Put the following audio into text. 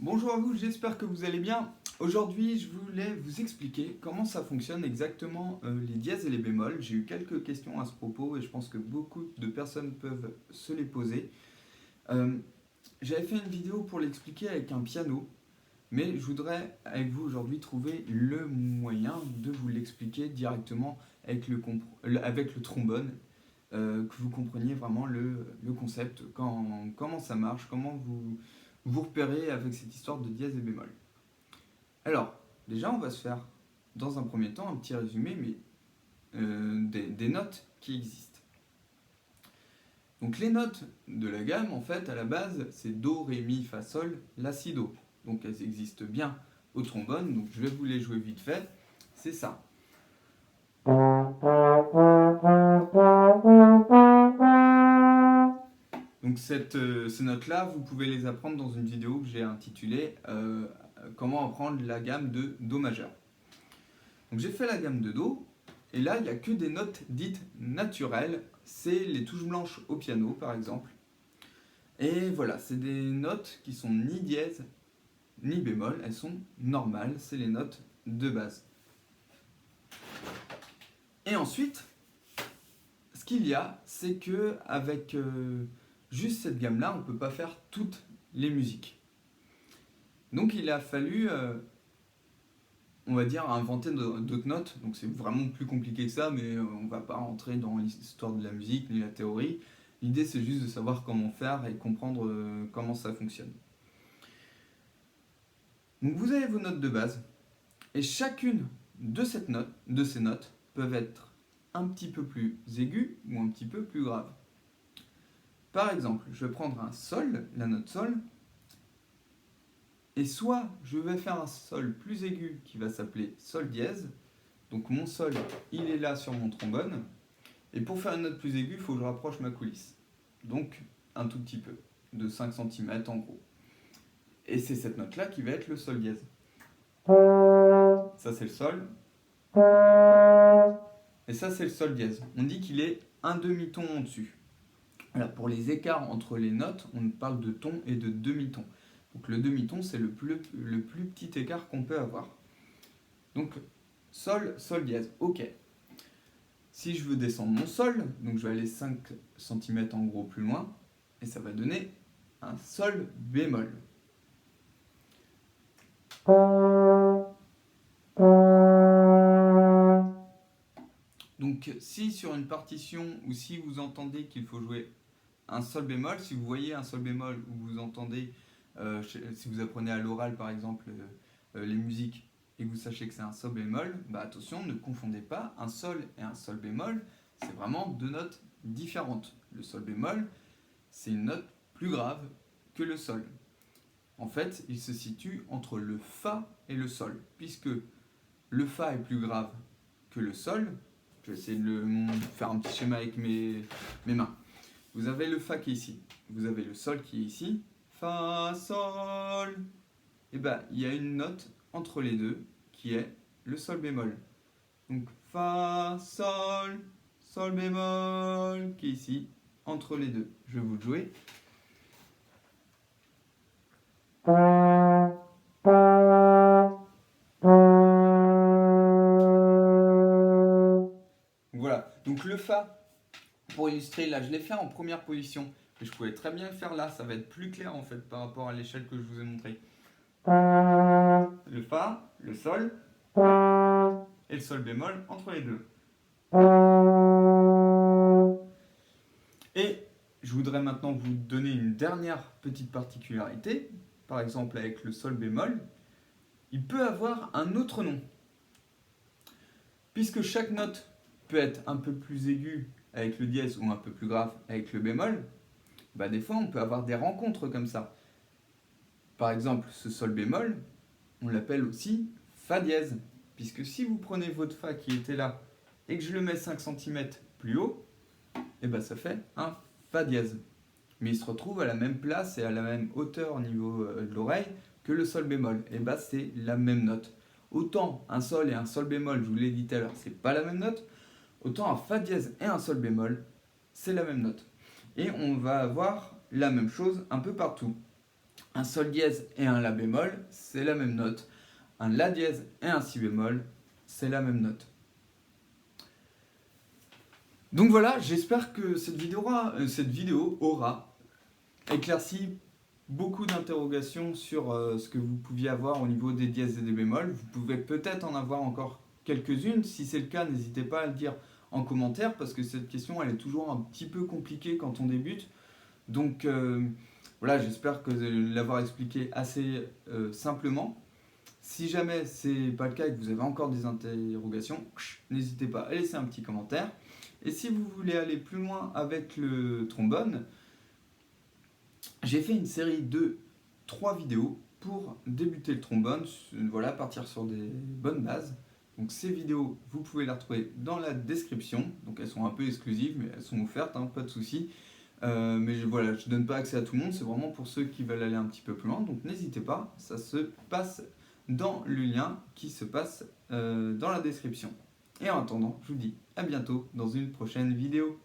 Bonjour à vous, j'espère que vous allez bien. Aujourd'hui, je voulais vous expliquer comment ça fonctionne exactement les dièses et les bémols. J'ai eu quelques questions à ce propos et je pense que beaucoup de personnes peuvent se les poser. Euh, J'avais fait une vidéo pour l'expliquer avec un piano, mais je voudrais avec vous aujourd'hui trouver le moyen de vous l'expliquer directement avec avec le trombone, que vous compreniez vraiment le concept, comment ça marche, comment vous repérez avec cette histoire de dièse et bémol. Alors, déjà, on va se faire, dans un premier temps, un petit résumé mais, des notes qui existent. Donc, les notes de la gamme, en fait, à la base, c'est Do, Ré, Mi, Fa, Sol, La, Si, Do. Donc, elles existent bien au trombone, donc je vais vous les jouer vite fait. C'est ça. Donc, ces notes-là, vous pouvez les apprendre dans une vidéo que j'ai intitulée Comment apprendre la gamme de Do majeur. Donc j'ai fait la gamme de Do, et là il n'y a que des notes dites naturelles, c'est les touches blanches au piano par exemple. Et voilà, c'est des notes qui sont ni dièse ni bémol, elles sont normales, c'est les notes de base. Et ensuite, ce qu'il y a, c'est que avec juste cette gamme-là, on ne peut pas faire toutes les musiques. Donc il a fallu on va dire, à inventer d'autres notes. Donc c'est vraiment plus compliqué que ça, mais on va pas rentrer dans l'histoire de la musique ni la théorie. L'idée c'est juste de savoir comment faire et comprendre comment ça fonctionne. Donc vous avez vos notes de base, et chacune de ces notes peuvent être un petit peu plus aiguës ou un petit peu plus graves. Par exemple, je vais prendre un sol, la note sol, et soit je vais faire un sol plus aigu qui va s'appeler sol dièse. Donc mon sol, il est là sur mon trombone. Et pour faire une note plus aiguë, il faut que je rapproche ma coulisse. Donc un tout petit peu, de 5 cm en gros. Et c'est cette note-là qui va être le sol dièse. Ça c'est le sol. Et ça c'est le sol dièse. On dit qu'il est un demi-ton en dessus. Alors pour les écarts entre les notes, on parle de ton et de demi-ton. Donc le demi-ton c'est le plus petit écart qu'on peut avoir. Donc sol, sol dièse, ok. Si je veux descendre mon sol, donc je vais aller 5 cm en gros plus loin, et ça va donner un sol bémol. Donc si sur une partition ou si vous entendez qu'il faut jouer un sol bémol, si vous voyez un sol bémol ou vous entendez, si vous apprenez à l'oral par exemple les musiques et que vous sachez que c'est un sol bémol, bah attention, ne confondez pas un sol et un sol bémol, c'est vraiment deux notes différentes. Le sol bémol, c'est une note plus grave que le sol. En fait, il se situe entre le Fa et le Sol, puisque le Fa est plus grave que le Sol. Je vais essayer de faire un petit schéma avec mes mains. Vous avez le Fa qui est ici, vous avez le Sol qui est ici, Fa, Sol. Et bien, il y a une note entre les deux qui est le Sol bémol. Donc Fa, Sol, Sol bémol, qui est ici, entre les deux. Je vais vous le jouer. Voilà, donc le Fa, pour illustrer, là je l'ai fait en première position, mais je pouvais très bien le faire là, ça va être plus clair en fait par rapport à l'échelle que je vous ai montré. Le Fa, le Sol, et le Sol bémol entre les deux. Et je voudrais maintenant vous donner une dernière petite particularité, par exemple avec le Sol bémol, il peut avoir un autre nom. Puisque chaque note peut être un peu plus aiguë avec le dièse ou un peu plus grave avec le bémol, bah des fois on peut avoir des rencontres comme ça. Par exemple, ce sol bémol, on l'appelle aussi Fa dièse, puisque si vous prenez votre Fa qui était là et que je le mets 5 cm plus haut, et bah ça fait un Fa dièse. Mais il se retrouve à la même place et à la même hauteur au niveau de l'oreille que le sol bémol. Et bah c'est la même note. Autant un sol et un sol bémol, je vous l'ai dit tout à l'heure, c'est pas la même note, autant un Fa dièse et un sol bémol, c'est la même note. Et on va avoir la même chose un peu partout. Un sol dièse et un la bémol, c'est la même note. Un la dièse et un si bémol, c'est la même note. Donc voilà, j'espère que cette vidéo aura éclairci beaucoup d'interrogations sur ce que vous pouviez avoir au niveau des dièses et des bémols. Vous pouvez peut-être en avoir encore quelques-unes. Si c'est le cas, n'hésitez pas à le dire en commentaire parce que cette question, elle est toujours un petit peu compliquée quand on débute. Donc voilà, j'espère que l'avoir expliqué assez simplement. Si jamais c'est pas le cas et que vous avez encore des interrogations, n'hésitez pas à laisser un petit commentaire. Et si vous voulez aller plus loin avec le trombone, j'ai fait une série de 3 vidéos pour débuter le trombone, voilà, partir sur des bonnes bases. Donc ces vidéos, vous pouvez les retrouver dans la description. Donc elles sont un peu exclusives, mais elles sont offertes, hein, pas de souci. Mais voilà, je ne donne pas accès à tout le monde, c'est vraiment pour ceux qui veulent aller un petit peu plus loin. Donc n'hésitez pas, ça se passe dans le lien qui se passe dans la description. Et en attendant, je vous dis à bientôt dans une prochaine vidéo.